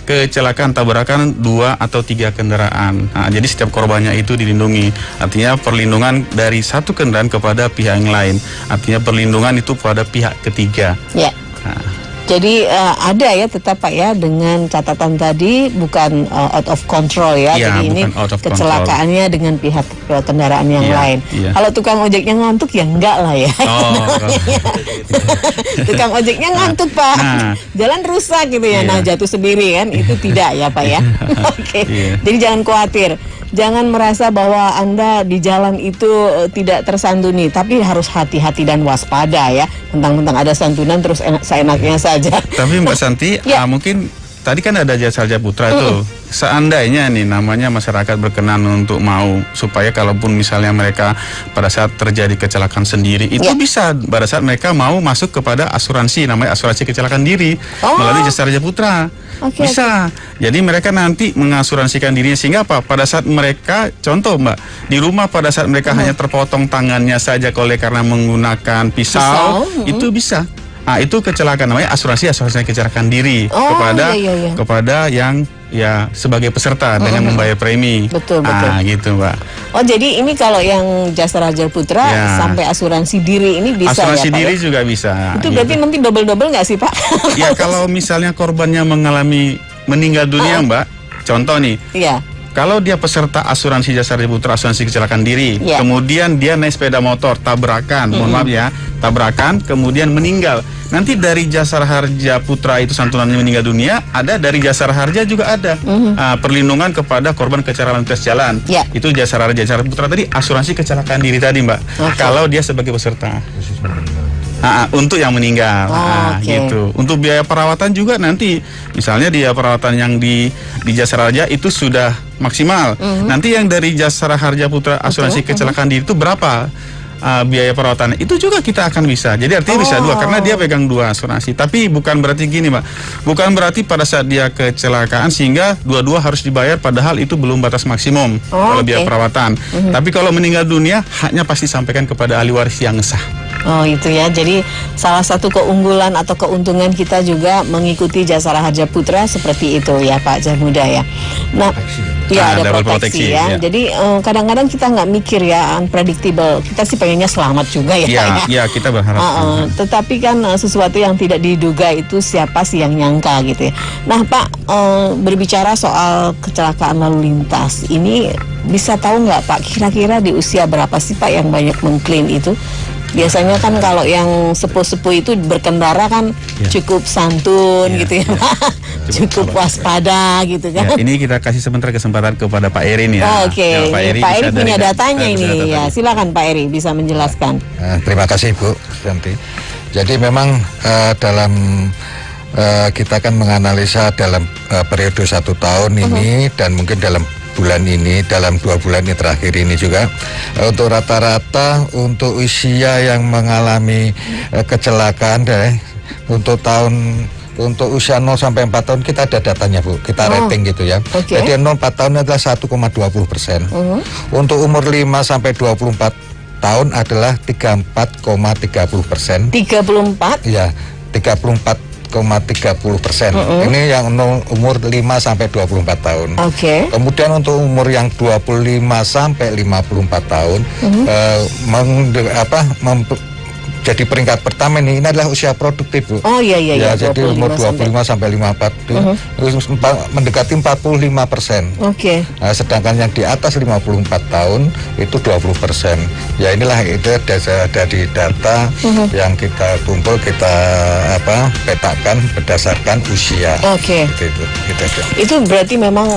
kecelakaan tabrakan 2 atau 3 kendaraan. Nah, jadi setiap korbannya itu dilindungi. Artinya perlindungan dari satu kendaraan kepada pihak yang lain. Artinya perlindungan itu pada pihak ketiga. Ya. Nah, Jadi ada ya tetap Pak ya dengan catatan tadi bukan out of control ya. Iya, Jadi ini bukan out of control. kecelakaannya dengan pihak kendaraan yang Iya, lain. iya. Kalau tukang ojeknya ngantuk ya enggak lah ya. Oh, Tukang ojeknya ngantuk Pak. Nah. Jalan rusak gitu ya. Iya. Nah, jatuh sendiri kan itu tidak ya Pak ya. Oke. Iya. Jadi jangan khawatir. Jangan merasa bahwa Anda di jalan itu tidak tersantuni, tapi harus hati-hati dan waspada ya. Mentang-mentang ada santunan terus seenaknya saja. tapi Mbak Santi, Ya. mungkin tadi kan ada Jasara Harja Putra itu. Seandainya nih namanya masyarakat berkenan untuk mau supaya kalaupun misalnya mereka pada saat terjadi kecelakaan sendiri itu Ya. bisa pada saat mereka mau masuk kepada asuransi namanya asuransi kecelakaan diri Oh. melalui Jasara Harja Putra. Oke, Bisa. Jadi mereka nanti mengasuransikan dirinya sehingga apa? Pada saat mereka contoh Mbak di rumah pada saat mereka hanya terpotong tangannya saja oleh karena menggunakan pisau. Itu bisa. Ah, itu kecelakaan namanya asuransi kecelakaan diri Oh, kepada iya. kepada yang ya sebagai peserta dengan membayar premi. Betul. Gitu Mbak. Oh, jadi ini kalau yang Jasara Harja Putra Ya. sampai asuransi diri ini bisa Asuransi ya Pak diri ya? juga bisa. Itu gitu. berarti nanti double-double nggak sih Pak? Ya kalau misalnya korbannya mengalami meninggal dunia Mbak, contoh nih. Iya. Kalau dia peserta asuransi Jasara Harja Putra asuransi kecelakaan diri, Ya. kemudian dia naik sepeda motor tabrakan, mohon maaf ya, tabrakan, kemudian meninggal. Nanti dari Jasara Harja Putra itu santunannya meninggal dunia, ada dari Jasara Harja juga ada perlindungan kepada korban kecelakaan lintas jalan. Ya. Itu Jasara Putra tadi asuransi kecelakaan diri tadi Mbak. Oke. Kalau dia sebagai peserta. Untuk yang meninggal, Oh, oke. gitu. Untuk biaya perawatan juga nanti, misalnya dia perawatan yang di Jasara Harja itu sudah maksimal. Nanti yang dari Jasara Harja Putra asuransi kecelakaan diri itu berapa biaya perawatannya? Itu juga kita akan bisa. Jadi artinya bisa dua karena dia pegang 2 asuransi. Tapi bukan berarti gini, Mbak. Bukan berarti pada saat dia kecelakaan sehingga dua-dua harus dibayar padahal itu belum batas maksimum kalau biaya oke. perawatan. Tapi kalau meninggal dunia haknya pasti sampaikan kepada ahli waris yang sah. Oh itu ya, jadi salah satu keunggulan atau keuntungan kita juga mengikuti Jasara Harja Putra seperti itu ya Pak Jamuda ya. Nah, ya ada double proteksi proteksi, ya. ya. Jadi kadang-kadang kita nggak mikir ya, unpredictable. Kita sih pengennya selamat juga ya. Pak, Ya, kita berharap. Tetapi kan sesuatu yang tidak diduga itu siapa sih yang nyangka gitu ya. Nah Pak, berbicara soal kecelakaan lalu lintas ini bisa tahu nggak Pak kira-kira di usia berapa sih Pak yang banyak mengklaim itu? Biasanya kan kalau yang sepuh-sepuh itu berkendara kan cukup santun Ya, gitu ya Pak. Cukup waspada gitu kan. Ya, ini kita kasih sebentar kesempatan kepada Pak Erin ya. Oh, oke, Ya, Pak Eri bisa punya dari- datanya bisa ini data ya. tadi. Silakan Pak Eri bisa menjelaskan. Terima kasih Bu Santi. Jadi memang dalam kita akan menganalisa dalam periode 1 tahun ini dan mungkin dalam bulan ini, dalam 2 bulan ini terakhir ini juga untuk rata-rata untuk usia yang mengalami kecelakaan untuk usia 0 sampai 4 tahun kita ada datanya Bu, kita rating gitu ya. Oke. Jadi 0-4 tahun adalah 1,20%. Untuk umur 5 sampai 24 tahun adalah 34,30%. 34. Ya, 34,30%. Ini yang umur 5 sampai 24 tahun. Oke. Kemudian untuk umur yang 25 sampai 54 tahun jadi peringkat pertama ini adalah usia produktif, Bu. Oh iya iya. Ya, jadi umur 25 sampai 54 mendekati 45%. Oke. Nah, sedangkan yang di atas 54 tahun itu 20%. Ya inilah itu dari data yang kita kumpul, kita petakan berdasarkan usia. Oke. Itu berarti memang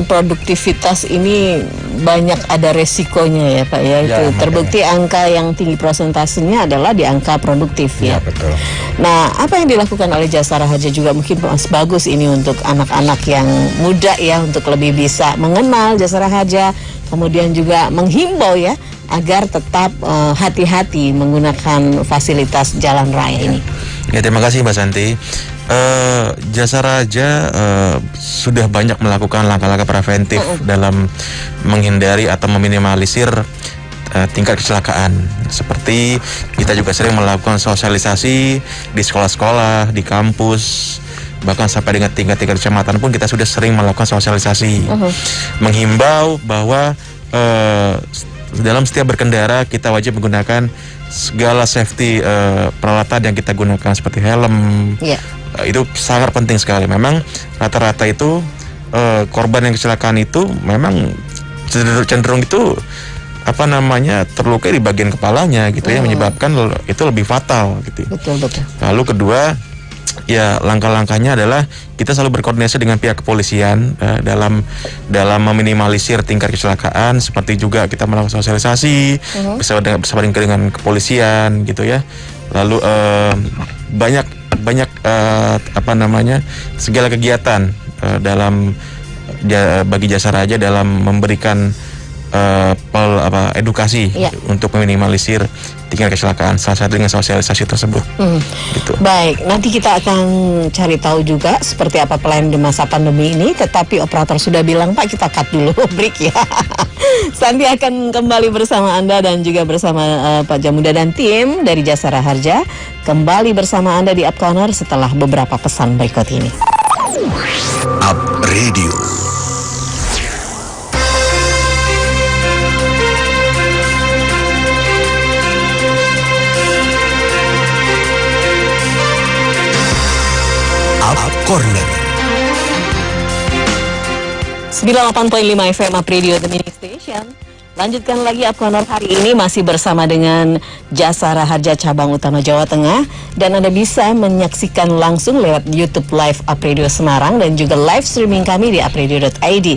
produktivitas ini banyak ada resikonya ya Pak ya. Itu terbukti angka yang tinggi prosentasenya adalah di angka produktif ya. Ya betul. Nah, apa yang dilakukan oleh Jasara Harja juga mungkin Mas bagus ini untuk anak-anak yang muda ya, untuk lebih bisa mengenal Jasara Harja, kemudian juga menghimbau ya agar tetap hati-hati menggunakan fasilitas jalan raya ini. Ya, terima kasih Mbak Santi. Jasara Harja sudah banyak melakukan langkah-langkah preventif dalam menghindari atau meminimalisir tingkat kecelakaan. Seperti kita juga sering melakukan sosialisasi di sekolah-sekolah, di kampus, bahkan sampai dengan tingkat-tingkat kecamatan pun kita sudah sering melakukan sosialisasi, menghimbau bahwa dalam setiap berkendara kita wajib menggunakan segala safety peralatan yang kita gunakan seperti helm. Itu sangat penting sekali. Memang rata-rata itu korban yang kecelakaan itu memang cenderung itu terluka di bagian kepalanya gitu ya, menyebabkan itu lebih fatal gitu. Betul. Lalu kedua, ya langkah-langkahnya adalah kita selalu berkoordinasi dengan pihak kepolisian dalam meminimalisir tingkat kecelakaan, seperti juga kita melakukan sosialisasi bersama dengan kepolisian gitu ya. Lalu banyak segala kegiatan bagi Jasara Harja dalam memberikan edukasi untuk meminimalisir tingkat kecelakaan, salah satu dengan sosialisasi tersebut. Gitu. Baik, nanti kita akan cari tahu juga seperti apa pelayanan di masa pandemi ini. Tetapi operator sudah bilang Pak, kita cut dulu break ya. Santi akan kembali bersama Anda dan juga bersama Pak Jamuda dan tim dari Jasara Harja kembali bersama Anda di Up Corner setelah beberapa pesan berikut ini. Up Radio. Up Corner 98.5 FM Up Radio, The Mini Station. Lanjutkan lagi Up Corner hari ini masih bersama dengan Jasara Harja Cabang Utama Jawa Tengah, dan Anda bisa menyaksikan langsung lewat YouTube Live Up Radio Semarang dan juga live streaming kami di upradio.id.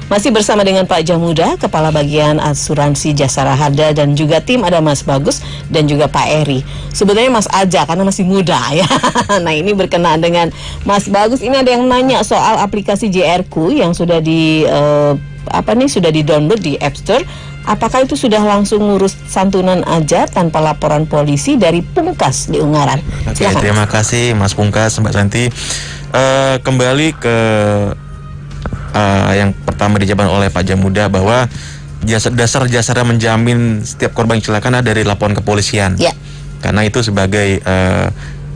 Masih bersama dengan Pak Jamuda, Kepala Bagian Asuransi Jasara Harja, dan juga tim ada Mas Bagus dan juga Pak Eri. Sebetulnya Mas Aja karena masih muda ya. Nah, ini berkenaan dengan Mas Bagus. Ini ada yang nanya soal aplikasi JRku yang sudah sudah di-download di App Store. Apakah itu sudah langsung ngurus santunan aja tanpa laporan polisi dari Pungkas di Ungaran? Oke, terima kasih Mas Pungkas, Mbak Santi. Kembali ke yang pertama dijabarkan oleh Pak Jamuda bahwa dasar Jasara menjamin setiap korban kecelakaan dari laporan kepolisian. Ya. Karena itu sebagai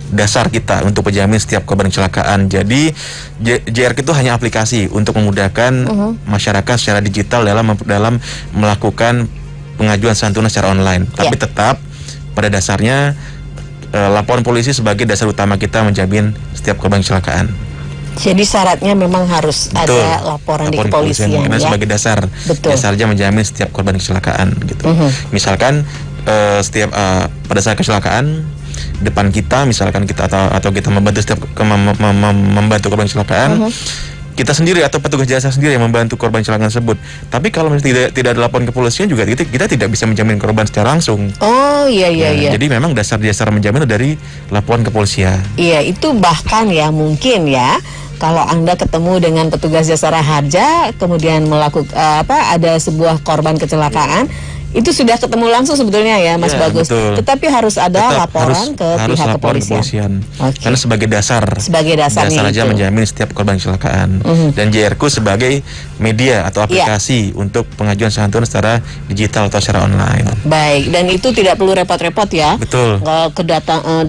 dasar kita untuk menjamin setiap korban kecelakaan. Jadi JRK itu hanya aplikasi untuk memudahkan masyarakat secara digital dalam melakukan pengajuan santunan secara online. Tapi tetap pada dasarnya laporan polisi sebagai dasar utama kita menjamin setiap korban kecelakaan. Jadi syaratnya memang harus ada laporan di kepolisian ya. Sebagai dasar. Jasara Harja menjamin setiap korban kecelakaan gitu. Misalkan setiap pada saat kecelakaan depan kita, misalkan kita atau kita membantu membantu korban kecelakaan, kita sendiri atau petugas jasa sendiri yang membantu korban kecelakaan tersebut. Tapi kalau misalnya tidak ada laporan kepolisian juga kita tidak bisa menjamin korban secara langsung. Oh iya. Jadi memang dasar menjamin itu dari laporan kepolisian. Iya, itu bahkan ya mungkin ya kalau Anda ketemu dengan petugas Jasara Harja kemudian melakukan ada sebuah korban kecelakaan, itu sudah ketemu langsung sebetulnya ya Mas Bagus. Betul. Tetapi harus ada laporan ke pihak kepolisian. Karena sebagai dasar Jasara Harja menjamin setiap korban kecelakaan. Dan JRku sebagai media atau aplikasi untuk pengajuan santunan secara digital atau secara online. Baik, dan itu tidak perlu repot-repot ya. Betul.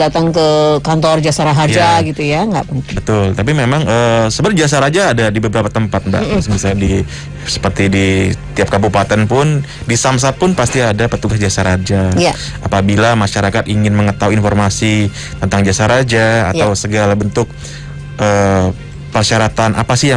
Datang ke kantor Jasara Harja gitu ya, nggak penting. Betul. Tapi memang sebenarnya Jasara Harja ada di beberapa tempat, Mbak. Misalnya seperti di tiap kabupaten pun, di Samsat pun pasti ada petugas jasa raja. Ya. Apabila masyarakat ingin mengetahui informasi tentang jasa raja atau segala bentuk persyaratan apa sih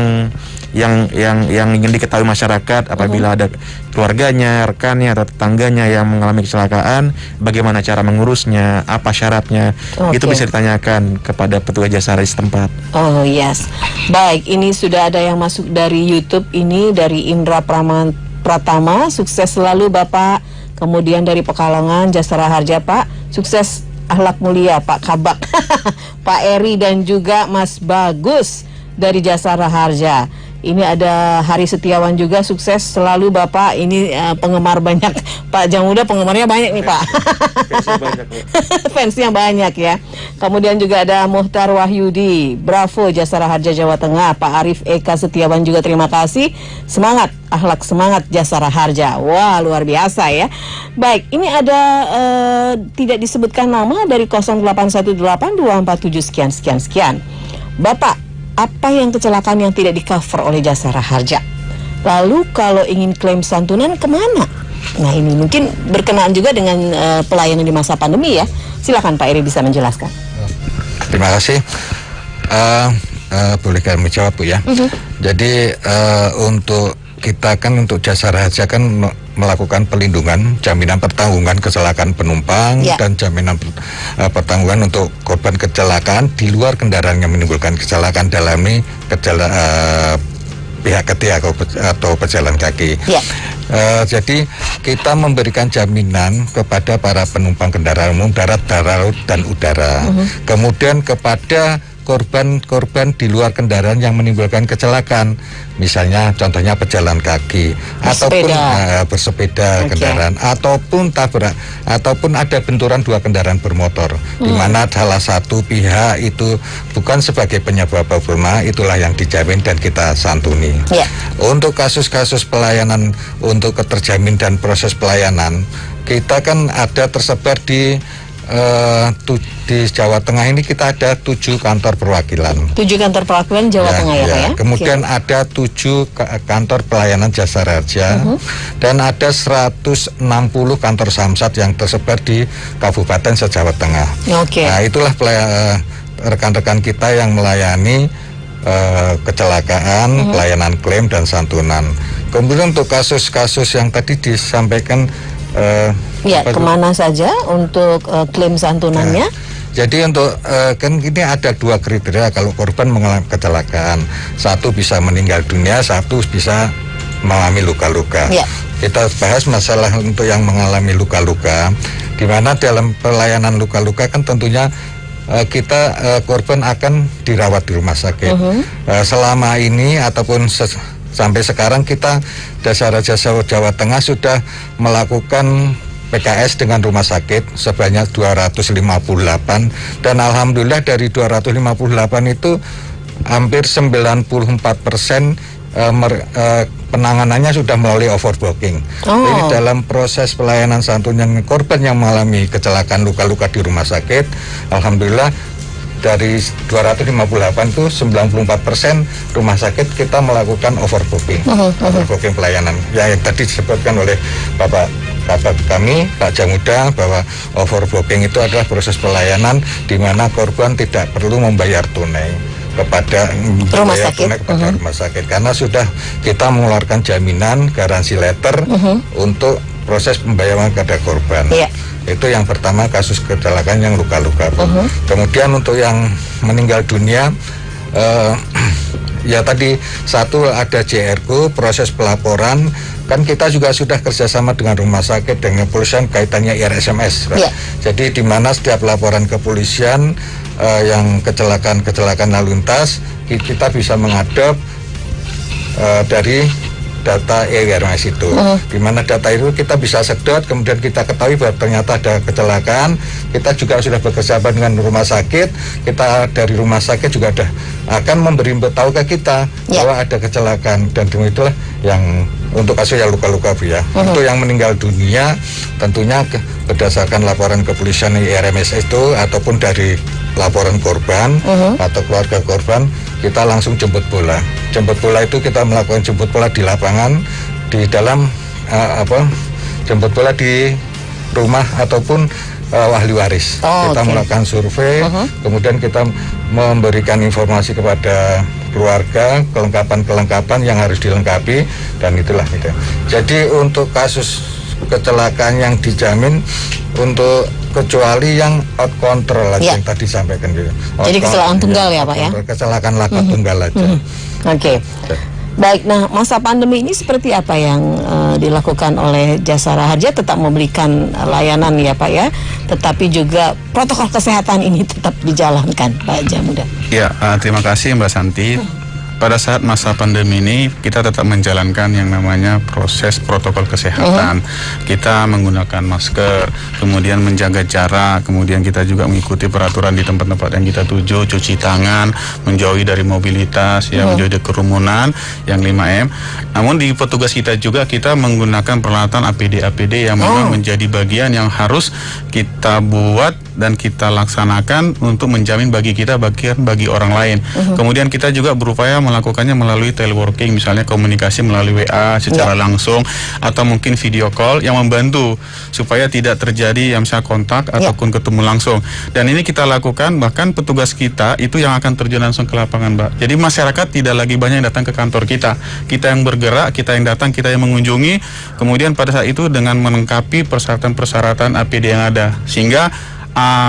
yang ingin diketahui masyarakat apabila ada keluarganya, rekannya atau tetangganya yang mengalami kecelakaan, bagaimana cara mengurusnya, apa syaratnya, itu bisa ditanyakan kepada petugas jasa raja setempat. Oh yes, baik, ini sudah ada yang masuk dari YouTube ini dari Indra Pratama, sukses selalu Bapak. Kemudian dari Pekalongan Jasara Harja, Pak, sukses akhlak mulia Pak Kabak. Pak Eri dan juga Mas Bagus dari Jasara Harja. Ini ada Hari Setiawan juga, sukses selalu Bapak. Ini penggemar banyak Pak Jamuda, penggemarnya banyak nih Pak. Fansnya banyak ya. Kemudian juga ada Muhtar Wahyudi, bravo Jasara Harja Jawa Tengah. Pak Arif Eka Setiawan juga terima kasih. Semangat, akhlak semangat Jasara Harja. Wah, luar biasa ya. Baik, ini ada tidak disebutkan nama dari 08182447 sekian. Bapak, apa yang kecelakaan yang tidak di-cover oleh Jasara Harja? Lalu kalau ingin klaim santunan kemana? Nah, ini mungkin berkenaan juga dengan pelayanan di masa pandemi ya. Silakan Pak Eri bisa menjelaskan. Terima kasih. Boleh kami jawab Bu ya. Jadi untuk kita kan untuk Jasara Harja kan melakukan pelindungan, jaminan pertanggungan kecelakaan penumpang dan jaminan pertanggungan untuk korban kecelakaan di luar kendaraan yang menimbulkan kecelakaan dalam ini pihak ketiga atau pejalan kaki. Jadi kita memberikan jaminan kepada para penumpang kendaraan umum darat, laut dan udara. Kemudian kepada korban di luar kendaraan yang menimbulkan kecelakaan, misalnya contohnya pejalan kaki ataupun bersepeda kendaraan ataupun tabrak ataupun ada benturan dua kendaraan bermotor di mana salah satu pihak itu bukan sebagai penyebab problema, itulah yang dijamin dan kita santuni. Untuk kasus-kasus pelayanan untuk keterjamin dan proses pelayanan, kita kan ada tersebar di Jawa Tengah ini kita ada 7 kantor perwakilan. 7 kantor perwakilan Jawa Tengah ya Pak ya? Kemudian ada 7 kantor pelayanan Jasara Harja dan ada 160 kantor samsat yang tersebar di Kabupaten se-Jawa Tengah. Nah, itulah rekan-rekan kita yang melayani kecelakaan, pelayanan klaim dan santunan. Kemudian untuk kasus-kasus yang tadi disampaikan kemana saja untuk klaim santunannya? Jadi untuk kan ini ada 2 kriteria kalau korban mengalami kecelakaan. Satu bisa meninggal dunia, satu bisa mengalami luka-luka. Kita bahas masalah untuk yang mengalami luka-luka, di mana dalam pelayanan luka-luka kan tentunya kita korban akan dirawat di rumah sakit. Selama ini ataupun sampai sekarang kita Jasara Harja Jawa Tengah sudah melakukan PKS dengan rumah sakit sebanyak 258 dan alhamdulillah dari 258 itu hampir 94% penanganannya sudah melalui overbooking. Jadi dalam proses pelayanan santunan korban yang mengalami kecelakaan luka-luka di rumah sakit, alhamdulillah dari 258 itu 94% rumah sakit kita melakukan overbooking. Overbooking pelayanan yang tadi disebutkan oleh Bapak kami, Pak Jamuda, bahwa overbooking itu adalah proses pelayanan di mana korban tidak perlu membayar tunai kepada rumah sakit karena sudah kita mengeluarkan jaminan garansi letter untuk proses pembayaran kepada korban. Itu yang pertama, kasus kecelakaan yang luka-luka. Kemudian untuk yang meninggal dunia, ya tadi satu ada JRQ, proses pelaporan kan kita juga sudah kerjasama dengan rumah sakit dengan kepolisian kaitannya IRSMS. Jadi di mana setiap laporan kepolisian yang kecelakaan lalu lintas kita bisa menghadap dari data IRSMS itu, di mana data itu kita bisa sedot, kemudian kita ketahui bahwa ternyata ada kecelakaan. Kita juga sudah bekerjasama dengan rumah sakit. Kita dari rumah sakit juga akan memberitahu ke kita bahwa ada kecelakaan dan itulah yang untuk kasus yang luka-luka Bu ya. Untuk yang meninggal dunia tentunya berdasarkan laporan kepolisian IRMS itu ataupun dari laporan korban atau keluarga korban, kita langsung jemput bola. Jemput bola itu kita melakukan jemput bola di lapangan di dalam jemput bola di rumah ataupun ahli waris. Kita melakukan survei, kemudian kita memberikan informasi kepada keluarga, kelengkapan yang harus dilengkapi, dan itulah gitu. Jadi untuk kasus kecelakaan yang dijamin untuk kecuali yang out control aja yang tadi sampaikan gitu. Jadi kecelakaan tunggal ya Pak ya? Kecelakaan laka tunggal aja. Oke. Baik, nah masa pandemi ini seperti apa yang dilakukan oleh Jasara Harja? Tetap memberikan layanan ya Pak ya, tetapi juga protokol kesehatan ini tetap dijalankan Pak Jamuda. Ya, terima kasih Mbak Santi. Pada saat masa pandemi ini kita tetap menjalankan yang namanya proses protokol kesehatan. Kita menggunakan masker, kemudian menjaga jarak, kemudian kita juga mengikuti peraturan di tempat-tempat yang kita tuju, cuci tangan, menjauhi dari mobilitas, ya, menjauhi dari kerumunan, yang 5M. Namun di petugas kita juga kita menggunakan peralatan APD yang memang menjadi bagian yang harus kita buat dan kita laksanakan untuk menjamin bagi kita bagian bagi orang lain. Kemudian kita juga berupaya melakukannya melalui teleworking, misalnya komunikasi melalui WA secara langsung atau mungkin video call yang membantu supaya tidak terjadi yang misalnya kontak ataupun ketemu langsung. Dan ini kita lakukan, bahkan petugas kita itu yang akan terjun langsung ke lapangan, Mbak. Jadi masyarakat tidak lagi banyak yang datang ke kantor kita. Kita yang bergerak, kita yang datang, kita yang mengunjungi. Kemudian pada saat itu dengan melengkapi persyaratan-persyaratan APD yang ada, sehingga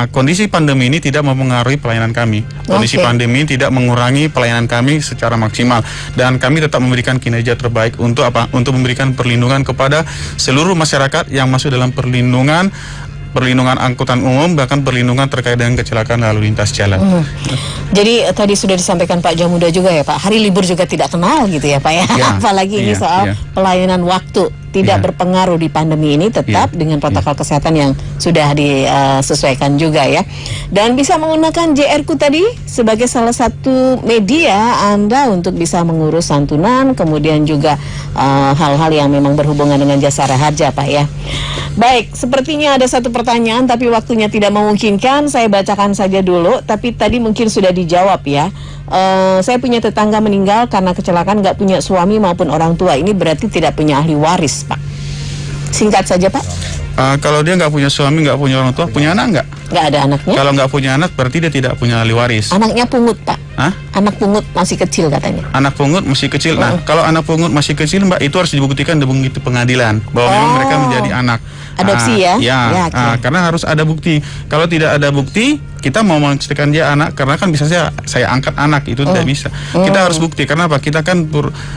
kondisi pandemi ini tidak mempengaruhi pelayanan kami. Kondisi pandemi tidak mengurangi pelayanan kami secara maksimal, dan kami tetap memberikan kinerja terbaik untuk apa? Untuk memberikan perlindungan kepada seluruh masyarakat yang masuk dalam perlindungan angkutan umum, bahkan perlindungan terkait dengan kecelakaan lalu lintas jalan. Jadi tadi sudah disampaikan Pak Jamuda juga ya Pak, hari libur juga tidak kenal gitu ya Pak ya, apalagi ini soal pelayanan waktu tidak berpengaruh di pandemi ini, tetap dengan protokol kesehatan yang sudah disesuaikan juga ya. Dan bisa menggunakan JRku tadi sebagai salah satu media Anda untuk bisa mengurus santunan, kemudian juga hal-hal yang memang berhubungan dengan Jasara Harja Pak ya. Baik, sepertinya ada satu pertanyaan tapi waktunya tidak memungkinkan, saya bacakan saja dulu, tapi tadi mungkin sudah dijawab ya. Saya punya tetangga meninggal karena kecelakaan, nggak punya suami maupun orang tua, ini berarti tidak punya ahli waris Pak. Singkat saja Pak. Kalau dia nggak punya suami, nggak punya orang tua, punya anak nggak? Nggak ada anaknya. Kalau nggak punya anak berarti dia tidak punya ahli waris. Anaknya pungut Pak. Anak pungut masih kecil katanya. Anak pungut masih kecil. Nah, kalau anak pungut masih kecil Mbak, itu harus dibuktikan di pengadilan bahwa memang mereka menjadi anak. Adopsi Karena harus ada bukti. Kalau tidak ada bukti, kita mau menceritakan dia anak, karena kan bisa saya angkat anak, itu tidak bisa. Kita harus bukti, karena apa? Kita kan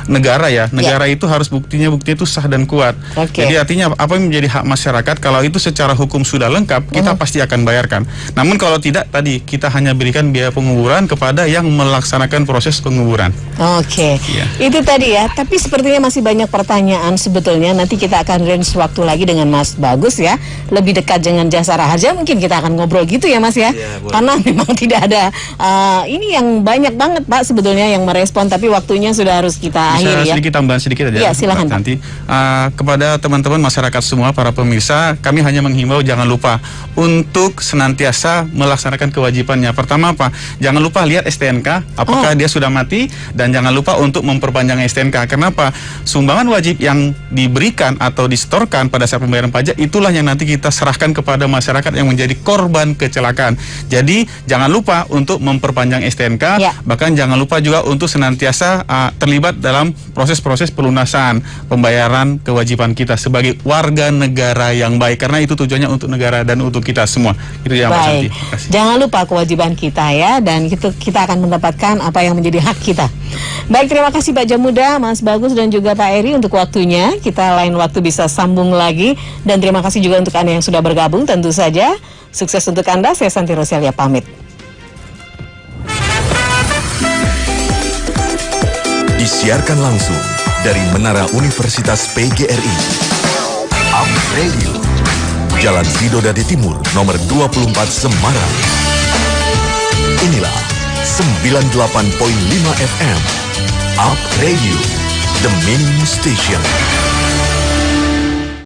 negara ya. Negara itu harus bukti itu sah dan kuat. Jadi artinya apa yang menjadi hak masyarakat, kalau itu secara hukum sudah lengkap, kita pasti akan bayarkan. Namun kalau tidak, tadi kita hanya berikan biaya penguburan kepada yang melaksanakan proses penguburan. Itu tadi ya. Tapi sepertinya masih banyak pertanyaan sebetulnya. Nanti kita akan range waktu lagi dengan Mas Bagus ya, lebih dekat dengan Jasara Harja, mungkin kita akan ngobrol gitu ya Mas ya, karena memang tidak ada ini yang banyak banget Pak sebetulnya yang merespon, tapi waktunya sudah harus kita akhiri ya. Sedikit tambahan sedikit aja. Ya, silakan Pak. Nanti kepada teman-teman masyarakat semua, para pemirsa, kami hanya menghimbau jangan lupa untuk senantiasa melaksanakan kewajibannya. Pertama apa? Jangan lupa lihat STNK apakah dia sudah mati, dan jangan lupa untuk memperpanjang STNK. Kenapa? Sumbangan wajib yang diberikan atau disetorkan pada saat pembayaran pajak, itulah yang nanti kita serahkan kepada masyarakat yang menjadi korban kecelakaan. Jadi jangan lupa untuk memperpanjang STNK, bahkan jangan lupa juga untuk senantiasa terlibat dalam proses-proses pelunasan pembayaran kewajiban kita sebagai warga negara yang baik, karena itu tujuannya untuk negara dan untuk kita semua. Itu yang Pak Santi. Jangan lupa kewajiban kita ya, dan kita akan mendapatkan apa yang menjadi hak kita. Baik, terima kasih Pak Jamuda, Mas Bagus, dan juga Pak Eri untuk waktunya. Kita lain waktu bisa sambung lagi, dan terima kasih juga untuk Anda yang sudah bergabung. Tentu saja sukses untuk Anda. Saya Santi Roselia pamit. Disiarkan langsung dari Menara Universitas PGRI. Up Radio, Jalan Sidodadi Timur, nomor 24 Semarang. Inilah 98.5 FM. Up Radio, the Minimum Station.